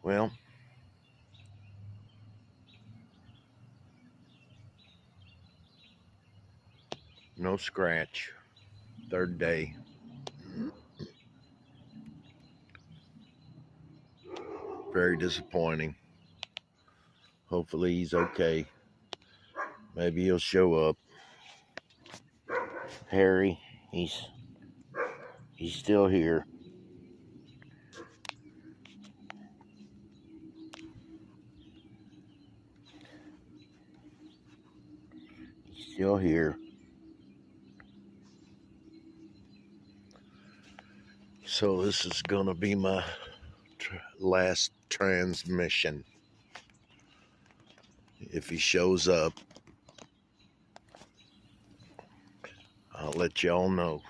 Well, no scratch. Third day. Very disappointing. Hopefully he's okay. Maybe he'll show up. Harry, he's still here. He's still here. So this is gonna be my last transmission. If he shows up, I'll let y'all know.